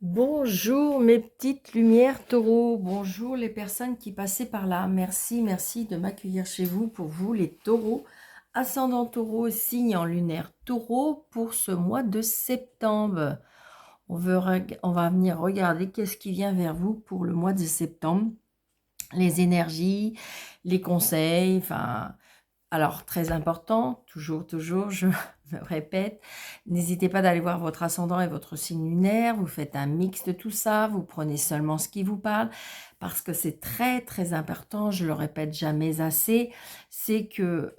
Bonjour mes petites lumières taureaux, bonjour les personnes qui passaient par là. Merci de m'accueillir chez vous pour vous les taureaux, ascendant taureau, signe en lunaire taureau pour ce mois de septembre. On va venir regarder qu'est-ce qui vient vers vous pour le mois de septembre. Les énergies, les conseils, enfin... Alors, très important, toujours, je me répète, n'hésitez pas d'aller voir votre ascendant et votre signe lunaire, vous faites un mix de tout ça, vous prenez seulement ce qui vous parle, parce que c'est très important, je le répète jamais assez, c'est que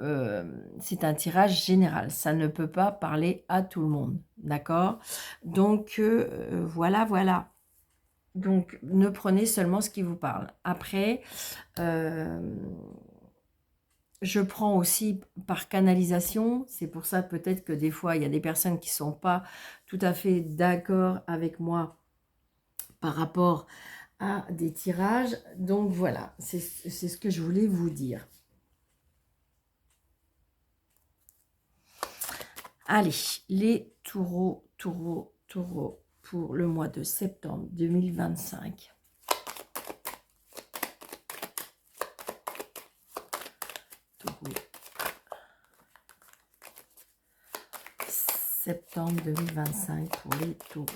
c'est un tirage général, ça ne peut pas parler à tout le monde, d'accord? Donc, voilà. Donc, ne prenez seulement ce qui vous parle. Après, je prends aussi par canalisation, c'est pour ça peut-être que des fois, il y a des personnes qui ne sont pas tout à fait d'accord avec moi par rapport à des tirages. Donc voilà, c'est ce que je voulais vous dire. Allez, les taureaux pour le mois de septembre 2025. Taureau. Septembre 2025 pour les taureaux.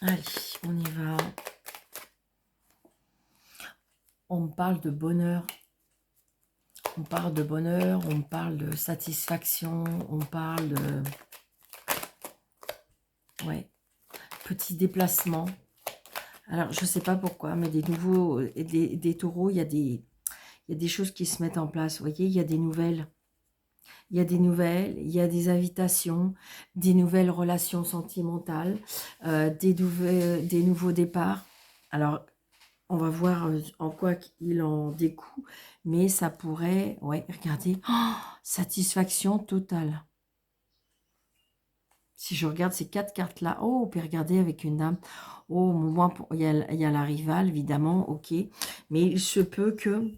Allez, on y va. On me parle de bonheur. On parle de bonheur, on parle de satisfaction, on parle de... Ouais, petits déplacements. Alors, je ne sais pas pourquoi, mais des taureaux, il y a des choses qui se mettent en place. Vous voyez, il y a des nouvelles. Il y a des nouvelles, il y a des invitations, des nouvelles relations sentimentales, des nouveaux départs. Alors, on va voir en quoi il en découle, mais ça pourrait, ouais, regardez, oh, satisfaction totale. Si je regarde ces 4 cartes-là, oh, puis regardez avec une dame, oh, moi, il y a la rivale, évidemment, ok, mais il se peut que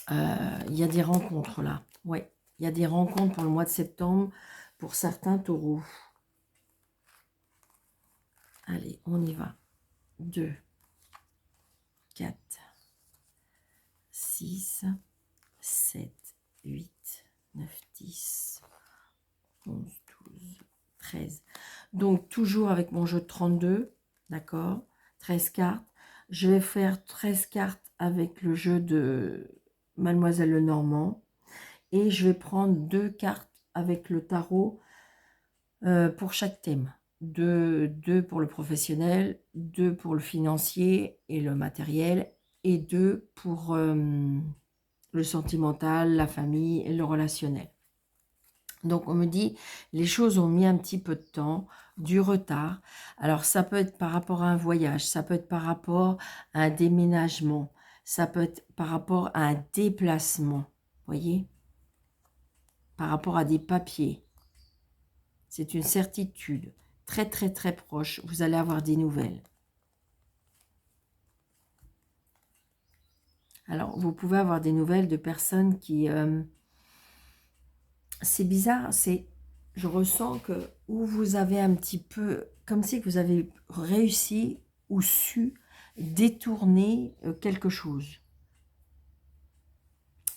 il y a des rencontres là, ouais, il y a des rencontres pour le mois de septembre, pour certains taureaux. Allez, on y va. 2, 4, 6, 7, 8, 9, 10, 11, 12, 13. Donc, toujours avec mon jeu de 32, d'accord, 13 cartes. Je vais faire 13 cartes avec le jeu de Mademoiselle Lenormand. Et je vais prendre 2 cartes avec le tarot pour chaque thème. 2 pour le professionnel, 2 pour le financier et le matériel, et 2 pour le sentimental, la famille et le relationnel. Donc, on me dit, les choses ont mis un petit peu de temps, du retard. Alors, ça peut être par rapport à un voyage, ça peut être par rapport à un déménagement, ça peut être par rapport à un déplacement, voyez, par rapport à des papiers. C'est une certitude, très proche, vous allez avoir des nouvelles. Alors, vous pouvez avoir des nouvelles de personnes qui... c'est bizarre, je ressens que où vous avez un petit peu, comme si vous avez réussi ou su détourner quelque chose.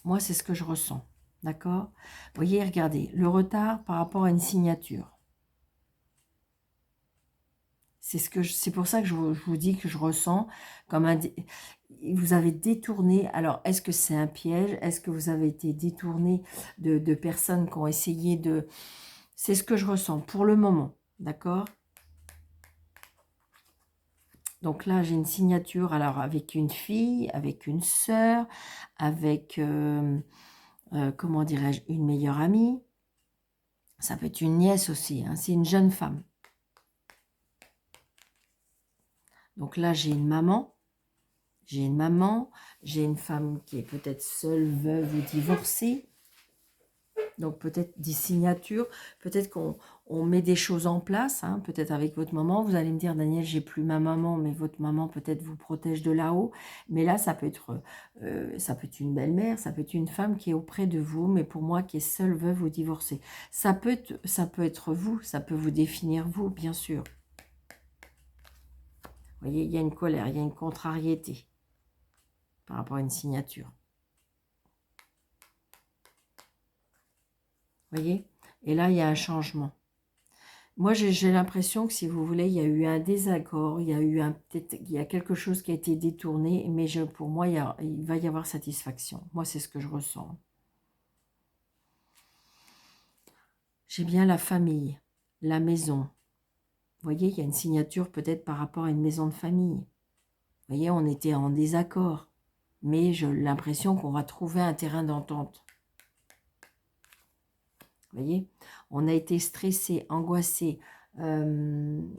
Moi, c'est ce que je ressens, d'accord? Vous voyez, regardez, le retard par rapport à une signature. C'est pour ça que je vous dis que je ressens comme vous avez détourné. Alors, est-ce que c'est un piège? Est-ce que vous avez été détourné de personnes qui ont essayé de... C'est ce que je ressens pour le moment, d'accord? Donc là, j'ai une signature, alors avec une fille, avec une sœur, avec, comment dirais-je, une meilleure amie. Ça peut être une nièce aussi, hein, c'est une jeune femme. Donc là, j'ai une maman. J'ai une maman, j'ai une femme qui est peut-être seule, veuve ou divorcée. Donc peut-être des signatures, peut-être qu'on met des choses en place, hein, peut-être avec votre maman. Vous allez me dire, Daniel, j'ai plus ma maman, mais votre maman peut-être vous protège de là-haut. Mais là, ça peut être une belle-mère, ça peut être une femme qui est auprès de vous, mais pour moi, qui est seule, veuve ou divorcée. Ça peut être vous, ça peut vous définir vous, bien sûr. Vous voyez, il y a une colère, il y a une contrariété par rapport à une signature. Vous voyez? Et là, il y a un changement. Moi, j'ai l'impression que, si vous voulez, il y a eu un désaccord, il y a quelque chose qui a été détourné, mais pour moi, il va y avoir satisfaction. Moi, c'est ce que je ressens. J'ai bien la famille, la maison. Vous voyez, il y a une signature peut-être par rapport à une maison de famille. Vous voyez, on était en désaccord, mais j'ai l'impression qu'on va trouver un terrain d'entente. Vous voyez, on a été stressé, angoissé. Il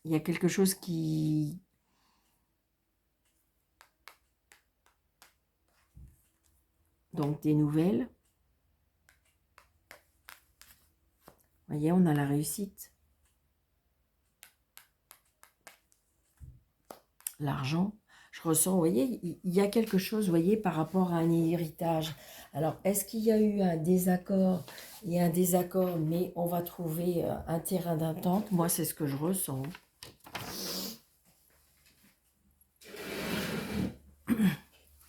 y a quelque chose qui... Donc, des nouvelles. Vous voyez, on a la réussite. L'argent. Je ressens, vous voyez, il y a quelque chose, vous voyez, par rapport à un héritage. Alors, est-ce qu'il y a eu un désaccord? Il y a un désaccord, mais on va trouver un terrain d'entente. Moi, c'est ce que je ressens.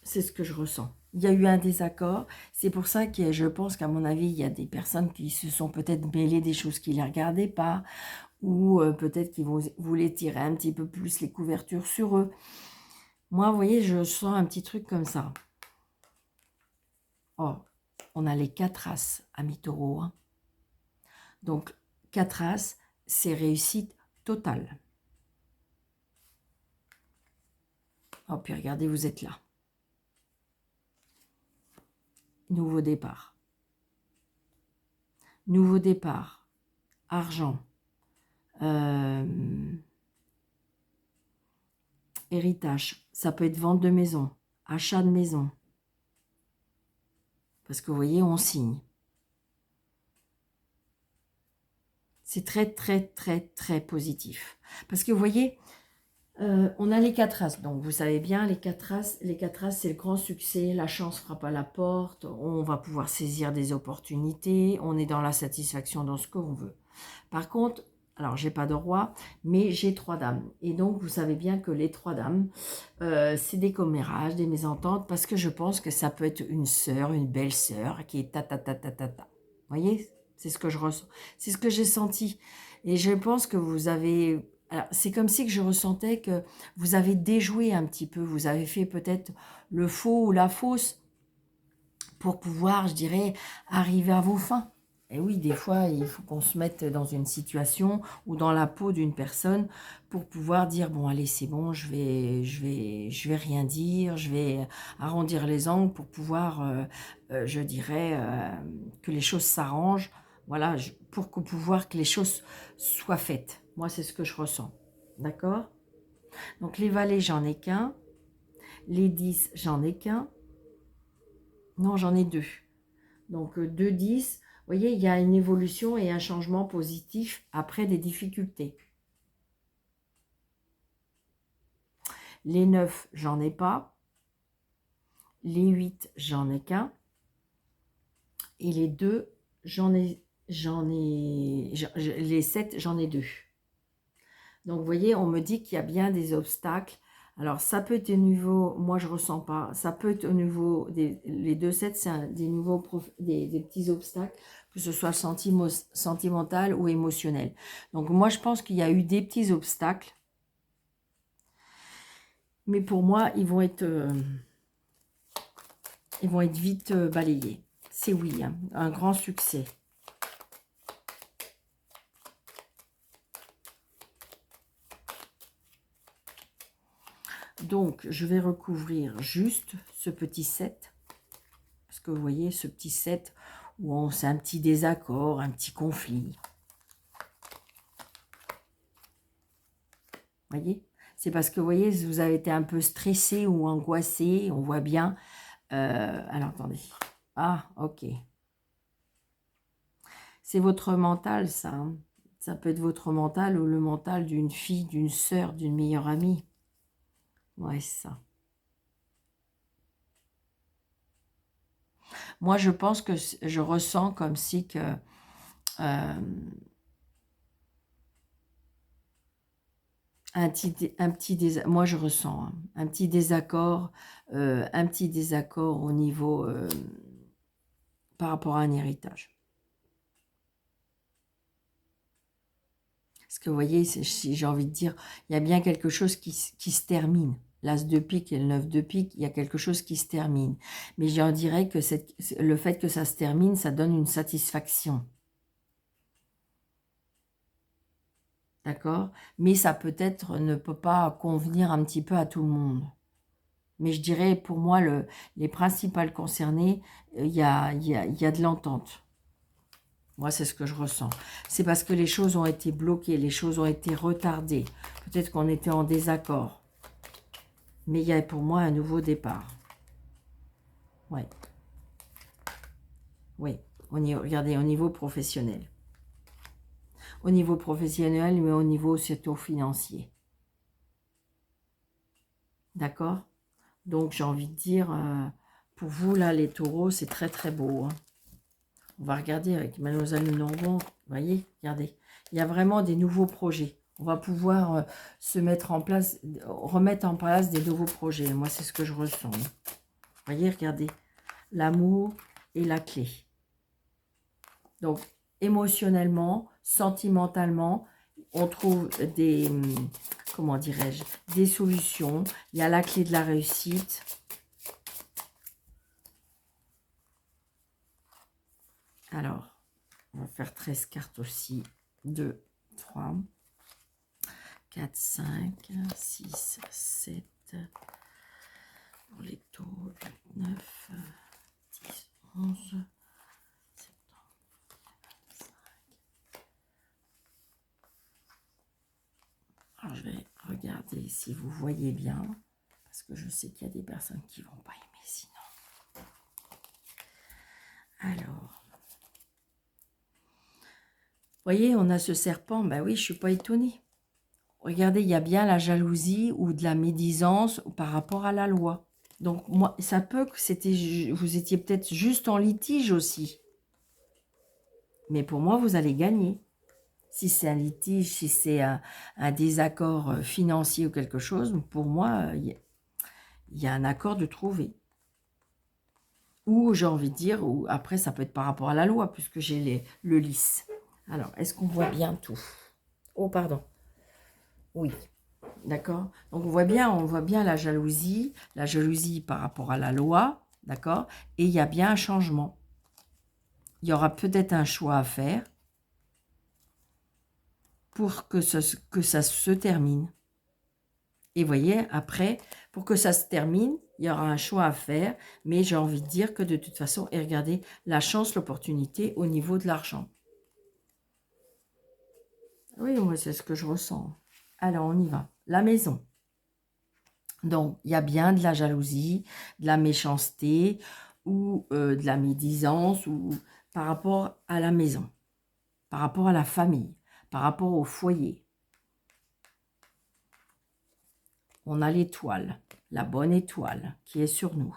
C'est ce que je ressens. Il y a eu un désaccord. C'est pour ça que je pense qu'à mon avis, il y a des personnes qui se sont peut-être mêlées des choses qui ne les regardaient pas, ou peut-être qu'ils voulaient tirer un petit peu plus les couvertures sur eux. Moi, vous voyez, je sens un petit truc comme ça. Oh, on a les 4 As, amis taureaux. Hein. Donc, 4 As, c'est réussite totale. Oh, puis regardez, vous êtes là. Nouveau départ. Nouveau départ. Argent. Héritage. Ça peut être vente de maison. Achat de maison. Parce que vous voyez, on signe. C'est très, très, très, très positif. Parce que vous voyez, on a les 4 As. Donc, vous savez bien, les 4 As, c'est le grand succès. La chance frappe à la porte. On va pouvoir saisir des opportunités. On est dans la satisfaction dans ce qu'on veut. Par contre, alors, j'ai pas de roi, mais j'ai 3 dames. Et donc, vous savez bien que les 3 dames, c'est des commérages, des mésententes, parce que je pense que ça peut être une sœur, une belle-sœur, qui est ta. Vous voyez, c'est ce que je ressens. C'est ce que j'ai senti. Et je pense que vous avez... C'est comme si que je ressentais que vous avez déjoué un petit peu. Vous avez fait peut-être le faux ou la fausse pour pouvoir, je dirais, arriver à vos fins. Et oui, des fois, il faut qu'on se mette dans une situation ou dans la peau d'une personne pour pouvoir dire, bon, allez, c'est bon, je vais rien dire, je vais arrondir les angles pour pouvoir, je dirais, que les choses s'arrangent. Voilà, pour pouvoir que les choses soient faites. Moi, c'est ce que je ressens. D'accord? Donc, les valets, j'en ai qu'un. Les 10, j'en ai qu'un. Non, j'en ai 2. Donc 2, 10, vous voyez, il y a une évolution et un changement positif après des difficultés. Les 9, j'en ai pas. Les 8, j'en ai qu'un. Et les 2, les 7, j'en ai 2. Donc vous voyez, on me dit qu'il y a bien des obstacles. Alors ça peut être au niveau, moi je ressens pas, ça peut être au niveau, les 2 7, c'est des petits obstacles, que ce soit sentimental ou émotionnel. Donc moi je pense qu'il y a eu des petits obstacles, mais pour moi ils vont être vite balayés. C'est oui, hein, un grand succès. Donc, je vais recouvrir juste ce petit 7. Parce que vous voyez, ce petit 7 où c'est un petit désaccord, un petit conflit. Vous voyez? C'est parce que, vous voyez, vous avez été un peu stressé ou angoissé. On voit bien. Alors, attendez. Ah, ok. C'est votre mental, ça. Hein. Ça peut être votre mental ou le mental d'une fille, d'une sœur, d'une meilleure amie. Ouais, c'est ça. Moi, je pense que je ressens comme si que... moi je ressens hein, un petit désaccord au niveau par rapport à un héritage. Parce que vous voyez, si j'ai envie de dire, il y a bien quelque chose qui se termine. L'as de pique et le 9 de pique, il y a quelque chose qui se termine. Mais j'en dirais que le fait que ça se termine, ça donne une satisfaction. D'accord? Mais ça peut-être ne peut pas convenir un petit peu à tout le monde. Mais je dirais, pour moi, les principales concernées, il y a de l'entente. Moi, c'est ce que je ressens. C'est parce que les choses ont été bloquées, les choses ont été retardées. Peut-être qu'on était en désaccord. Mais il y a pour moi un nouveau départ. Oui. Oui. Regardez, au niveau professionnel. Au niveau professionnel, mais au niveau surtout financier. D'accord? Donc, j'ai envie de dire, pour vous, là, les taureaux, c'est très, très beau. Hein. On va regarder avec Mademoiselle Lenormand. Vous voyez, regardez. Il y a vraiment des nouveaux projets. On va pouvoir se mettre en place, remettre en place des nouveaux projets. Moi, c'est ce que je ressens. Vous voyez, regardez. L'amour et la clé. Donc, émotionnellement, sentimentalement, on trouve des, comment dirais-je, des solutions. Il y a la clé de la réussite. Alors, on va faire 13 cartes aussi. 2, 3, 4, 5, 6, 7. Pour les taureaux, 8, 9, 10, 11, septembre, 25. Alors, je vais regarder si vous voyez bien. Parce que je sais qu'il y a des personnes qui ne vont pas aimer sinon. Alors, vous voyez, on a ce serpent. Ben oui, je ne suis pas étonnée. Regardez, il y a bien la jalousie ou de la médisance par rapport à la loi. Donc, moi, ça peut que vous étiez peut-être juste en litige aussi. Mais pour moi, vous allez gagner. Si c'est un litige, si c'est un désaccord financier ou quelque chose, pour moi, il y a un accord de trouver. Ou j'ai envie de dire, ou après, ça peut être par rapport à la loi, puisque j'ai le lys. Alors, est-ce qu'on voit bien tout? Oh, pardon. Oui. D'accord. Donc, on voit bien la jalousie par rapport à la loi, d'accord. Et il y a bien un changement. Il y aura peut-être un choix à faire pour que ça se termine. Et vous voyez, après, pour que ça se termine, il y aura un choix à faire, mais j'ai envie de dire que de toute façon, et regardez, la chance, l'opportunité au niveau de l'argent. Oui, moi, c'est ce que je ressens. Alors, on y va. La maison. Donc, il y a bien de la jalousie, de la méchanceté ou de la médisance ou par rapport à la maison, par rapport à la famille, par rapport au foyer. On a l'étoile, la bonne étoile qui est sur nous.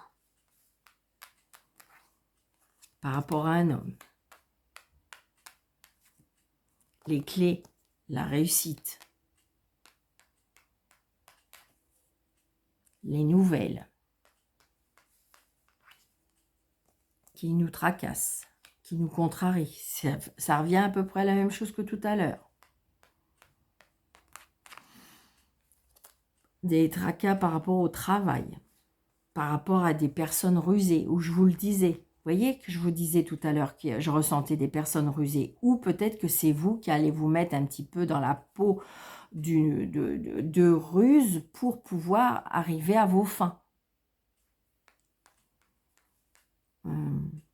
Par rapport à un homme. Les clés, la réussite. Les nouvelles qui nous tracassent, qui nous contrarient. Ça revient à peu près à la même chose que tout à l'heure. Des tracas par rapport au travail, par rapport à des personnes rusées, où je vous le disais. Vous voyez que je vous disais tout à l'heure que je ressentais des personnes rusées, ou peut-être que c'est vous qui allez vous mettre un petit peu dans la peau de ruse pour pouvoir arriver à vos fins.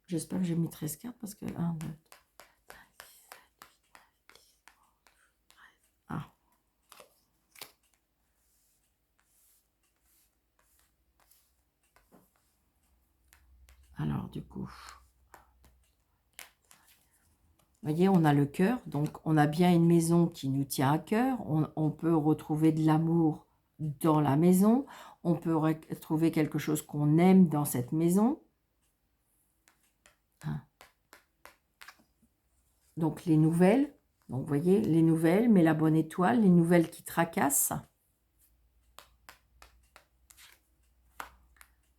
J'espère que j'ai mis 13 cartes parce que 1, 2, 3, 4, 5, 6, 7, 8, 9, 10, 11, 13. Ah. Alors, du coup, Vous voyez, on a le cœur, donc on a bien une maison qui nous tient à cœur. On peut retrouver de l'amour dans la maison. On peut trouver quelque chose qu'on aime dans cette maison. Hein. Donc les nouvelles, donc vous voyez, les nouvelles, mais la bonne étoile, les nouvelles qui tracassent.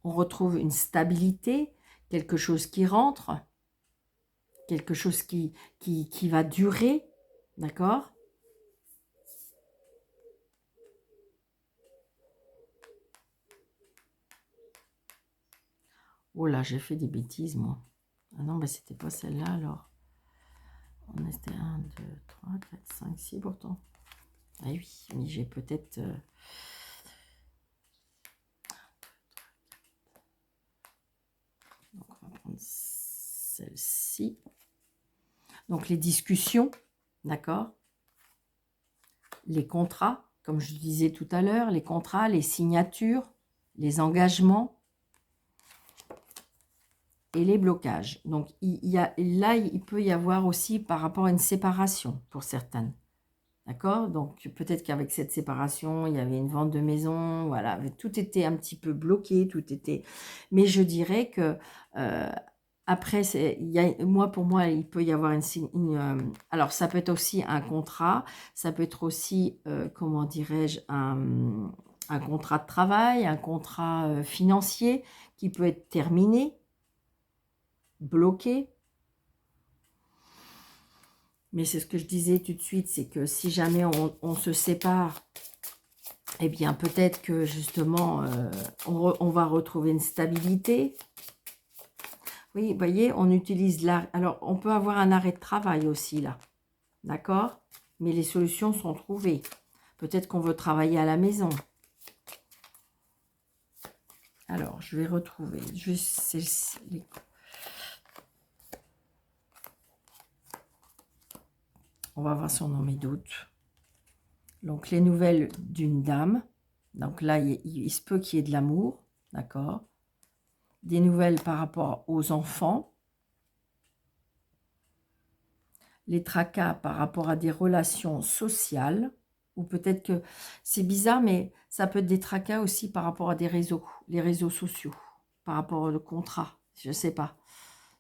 On retrouve une stabilité, quelque chose qui rentre, quelque chose qui va durer, d'accord? Oh là, j'ai fait des bêtises, moi. Ah non, mais c'était pas celle-là, alors. On était 1, 2, 3, 4, 5, 6 pourtant. Ah oui, mais j'ai peut-être... Donc, on va prendre celle-ci. Donc, les discussions, d'accord? Les contrats, comme je disais tout à l'heure, les contrats, les signatures, les engagements et les blocages. Donc, là, il peut y avoir aussi par rapport à une séparation pour certaines. D'accord? Donc, peut-être qu'avec cette séparation, il y avait une vente de maison, voilà, tout était un petit peu bloqué, tout était... Mais je dirais que, après, pour moi, il peut y avoir alors, ça peut être aussi un contrat, ça peut être aussi, comment dirais-je, un contrat de travail, un contrat financier qui peut être terminé, bloqué. Mais c'est ce que je disais tout de suite, c'est que si jamais on se sépare, eh bien peut-être que justement on va retrouver une stabilité. Oui, vous voyez, on utilise là. Alors, on peut avoir un arrêt de travail aussi là, d'accord? Mais les solutions sont trouvées. Peut-être qu'on veut travailler à la maison. Alors, je vais retrouver. On va voir si on en met d'autres. Donc, les nouvelles d'une dame. Donc là, il se peut qu'il y ait de l'amour, d'accord? Des nouvelles par rapport aux enfants. Les tracas par rapport à des relations sociales. Ou peut-être que c'est bizarre, mais ça peut être des tracas aussi par rapport à des réseaux, les réseaux sociaux, par rapport au contrat. Je ne sais pas.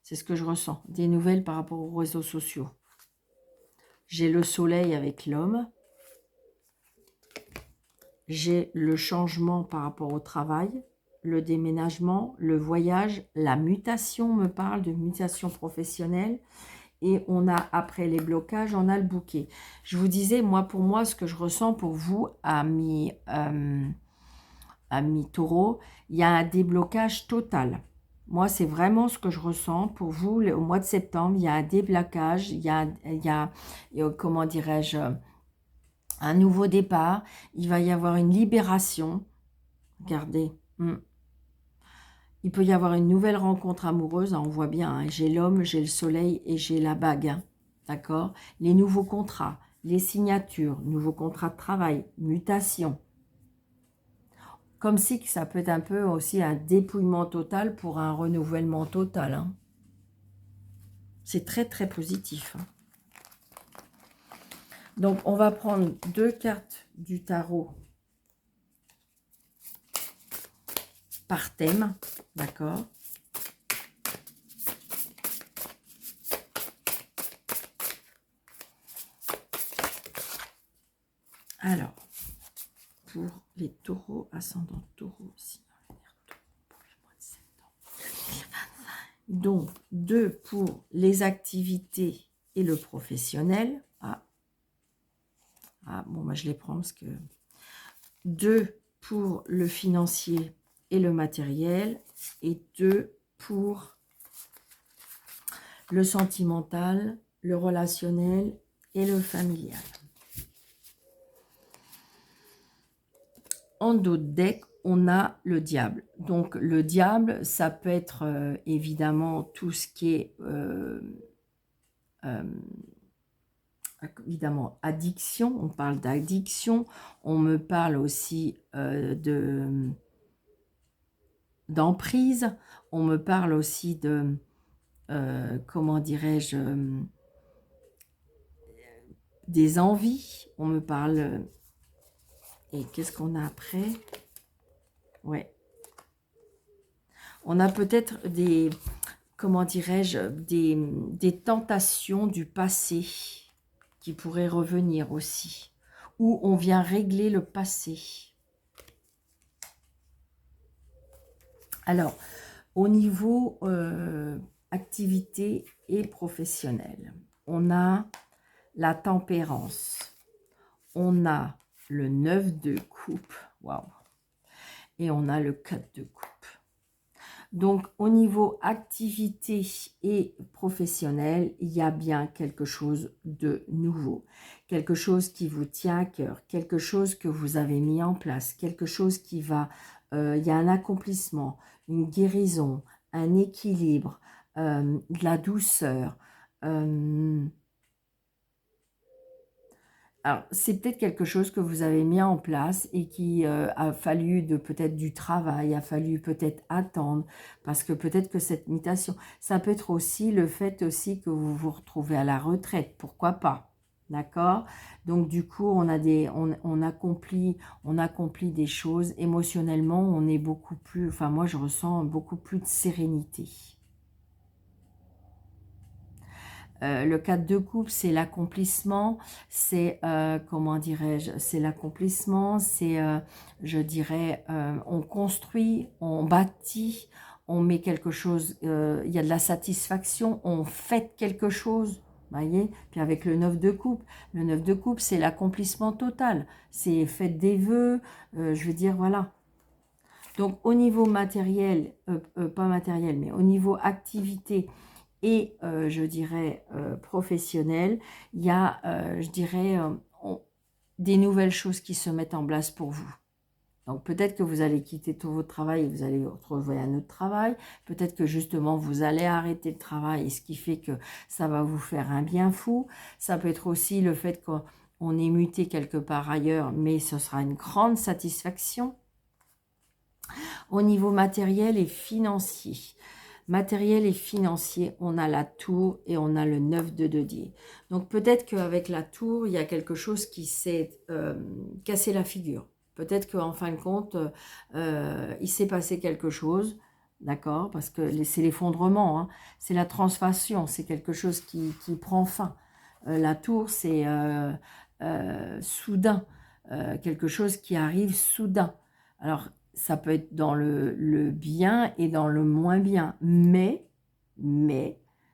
C'est ce que je ressens. Des nouvelles par rapport aux réseaux sociaux. J'ai le soleil avec l'homme. J'ai le changement par rapport au travail, le déménagement, le voyage, la mutation, me parle de mutation professionnelle. Et on a, après les blocages, on a le bouquet. Je vous disais, moi, pour moi, ce que je ressens pour vous, amis taureau, il y a un déblocage total. Moi, c'est vraiment ce que je ressens pour vous. Au mois de septembre, il y a un déblocage, il y a comment dirais-je, un nouveau départ. Il va y avoir une libération. Regardez. Il peut y avoir une nouvelle rencontre amoureuse, hein, on voit bien, hein, j'ai l'homme, j'ai le soleil et j'ai la bague, hein, d'accord? Les nouveaux contrats, les signatures, nouveaux contrats de travail, mutation. Comme si ça peut être un peu aussi un dépouillement total pour un renouvellement total. Hein. C'est très très positif. Hein. Donc on va prendre 2 cartes du tarot par thème, d'accord? Alors, pour les taureaux, ascendant taureau, signe lunaire taureau pour le mois de septembre. Donc, 2 pour les activités et le professionnel. Bon, moi je les prends parce que 2 pour le financier et le matériel et 2 pour le sentimental, le relationnel et le familial. En dos de deck, on a le diable. Donc le diable, ça peut être évidemment tout ce qui est évidemment addiction. On parle d'addiction. On me parle aussi d'emprise. On me parle aussi de comment dirais-je, des envies, on me parle... et qu'est-ce qu'on a après? Ouais. On a peut-être des, comment dirais-je, des tentations du passé qui pourraient revenir aussi. Ou on vient régler le passé. Alors, au niveau activité et professionnelle, on a la tempérance. On a le 9 de coupe. Waouh. Et on a le 4 de coupe. Donc, au niveau activité et professionnel, il y a bien quelque chose de nouveau. Quelque chose qui vous tient à cœur, quelque chose que vous avez mis en place, quelque chose qui va... il y a un accomplissement, une guérison, un équilibre, de la douceur. Alors, c'est peut-être quelque chose que vous avez mis en place et qui a fallu peut-être du travail, a fallu peut-être attendre, parce que peut-être que cette mutation, ça peut être aussi le fait aussi que vous vous retrouvez à la retraite, pourquoi pas, d'accord? Donc du coup, on accomplit des choses, émotionnellement, on est beaucoup plus, enfin moi je ressens beaucoup plus de sérénité. Le 4 de coupe, c'est l'accomplissement, c'est, comment dirais-je, c'est l'accomplissement, c'est, je dirais, on construit, on bâtit, on met quelque chose, il y a de la satisfaction, on fête quelque chose, voyez. Puis avec le 9 de coupe, le 9 de coupe, c'est l'accomplissement total, c'est fête des vœux, je veux dire, voilà. Donc au niveau matériel, pas matériel, mais au niveau activité, et je dirais professionnel, il y a, je dirais, des nouvelles choses qui se mettent en place pour vous. Donc peut-être que vous allez quitter tout votre travail et vous allez retrouver un autre travail. Peut-être que justement vous allez arrêter le travail, et ce qui fait que ça va vous faire un bien fou. Ça peut être aussi le fait qu'on est muté quelque part ailleurs, mais ce sera une grande satisfaction. Au niveau matériel et financier, on a la tour et on a le 9 de denier. Donc peut-être qu'avec la tour, il y a quelque chose qui s'est cassé la figure. Peut-être qu'en fin de compte, il s'est passé quelque chose, d'accord? Parce que c'est l'effondrement, hein, c'est la transformation, c'est quelque chose qui prend fin. La tour, c'est soudain, quelque chose qui arrive soudain. Alors, ça peut être dans le bien et dans le moins bien. Mais,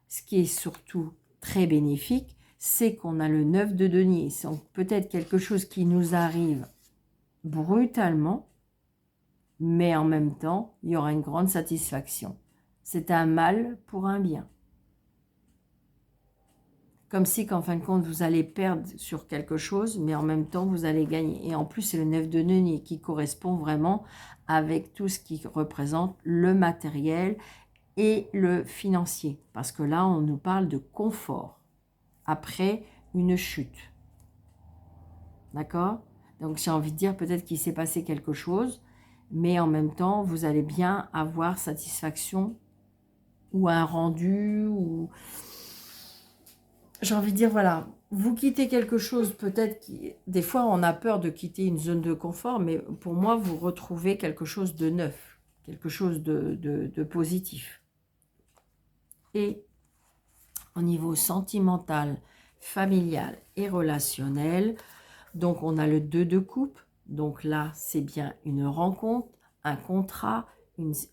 ce qui est surtout très bénéfique, c'est qu'on a le 9 de denier. C'est peut-être quelque chose qui nous arrive brutalement, mais en même temps, il y aura une grande satisfaction. C'est un mal pour un bien. Comme si qu'en fin de compte, vous allez perdre sur quelque chose, mais en même temps, vous allez gagner. Et en plus, c'est le 9 de denier qui correspond vraiment avec tout ce qui représente le matériel et le financier. Parce que là, on nous parle de confort après une chute. D'accord? Donc, j'ai envie de dire peut-être qu'il s'est passé quelque chose, mais en même temps, vous allez bien avoir satisfaction ou un rendu ou... J'ai envie de dire, voilà, vous quittez quelque chose, peut-être, des fois on a peur de quitter une zone de confort, mais pour moi, vous retrouvez quelque chose de neuf, quelque chose de positif. Et au niveau sentimental, familial et relationnel, donc on a le 2 de coupe, donc là, c'est bien une rencontre, un contrat,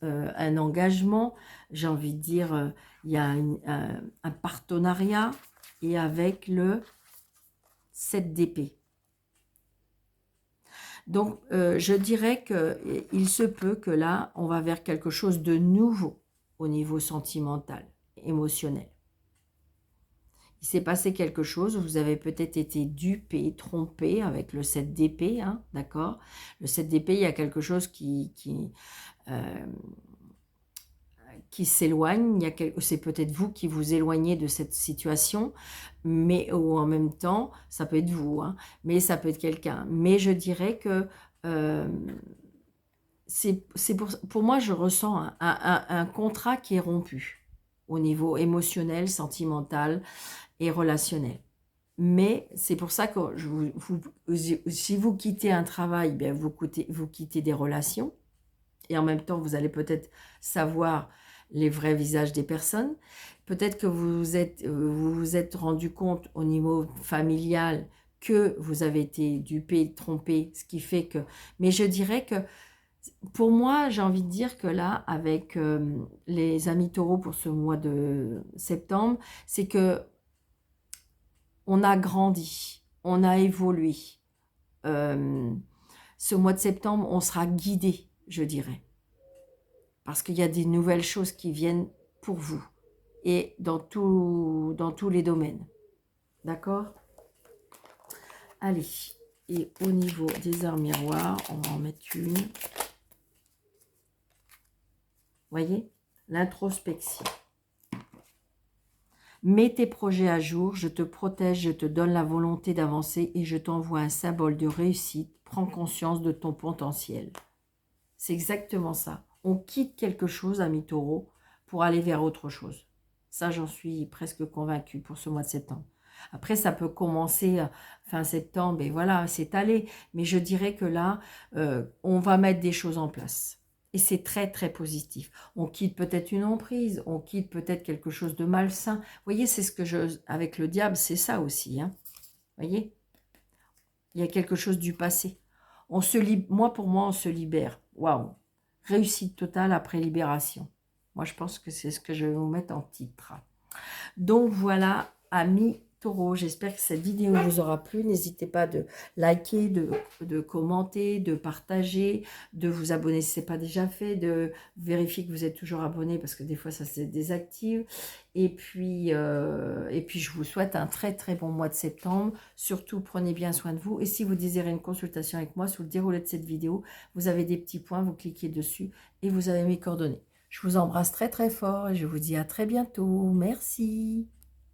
un engagement, j'ai envie de dire, il y a un partenariat, et avec le 7 d'épée. Donc, je dirais qu'il se peut que là, on va vers quelque chose de nouveau au niveau sentimental, émotionnel. Il s'est passé quelque chose, vous avez peut-être été dupé, trompé avec le 7 d'épée, hein, d'accord? Le 7 d'épée, il y a quelque chose qui s'éloigne, c'est peut-être vous qui vous éloignez de cette situation, mais ou en même temps, ça peut être vous, hein, mais ça peut être quelqu'un. Mais je dirais que c'est pour moi, je ressens un contrat qui est rompu au niveau émotionnel, sentimental et relationnel. Mais c'est pour ça que si vous quittez un travail, bien vous quittez des relations. Et en même temps, vous allez peut-être savoir les vrais visages des personnes. Peut-être que vous vous êtes rendu compte au niveau familial que vous avez été dupé, trompé, ce qui fait que... Mais je dirais que, pour moi, j'ai envie de dire que là, avec les amis taureaux pour ce mois de septembre, c'est que on a grandi, on a évolué. Euh, Ce mois de septembre, on sera guidé, je dirais. Parce qu'il y a des nouvelles choses qui viennent pour vous. Et dans tous les domaines. D'accord? Allez. Et au niveau des arts miroirs, on va en mettre une. Voyez? L'introspection. Mets tes projets à jour, je te protège, je te donne la volonté d'avancer et je t'envoie un symbole de réussite. Prends conscience de ton potentiel. C'est exactement ça. On quitte quelque chose, ami taureau, pour aller vers autre chose. Ça, j'en suis presque convaincue pour ce mois de septembre. Après, ça peut commencer fin septembre et voilà, s'étaler. Mais je dirais que là, on va mettre des choses en place. Et c'est très, très positif. On quitte peut-être une emprise, on quitte peut-être quelque chose de malsain. Vous voyez, c'est ce que avec le diable, c'est ça aussi. Hein. Vous voyez? Il y a quelque chose du passé. Pour moi, on se libère. Waouh! Réussite totale après libération. Moi, je pense que c'est ce que je vais vous mettre en titre. Donc, voilà, amis taureaux, j'espère que cette vidéo vous aura plu. N'hésitez pas de liker, de commenter, de partager, de vous abonner si ce n'est pas déjà fait, de vérifier que vous êtes toujours abonné parce que des fois, ça se désactive. Et puis, je vous souhaite un très, très bon mois de septembre. Surtout, prenez bien soin de vous. Et si vous désirez une consultation avec moi, sous le déroulé de cette vidéo, vous avez des petits points, vous cliquez dessus et vous avez mes coordonnées. Je vous embrasse très, très fort et je vous dis à très bientôt. Merci.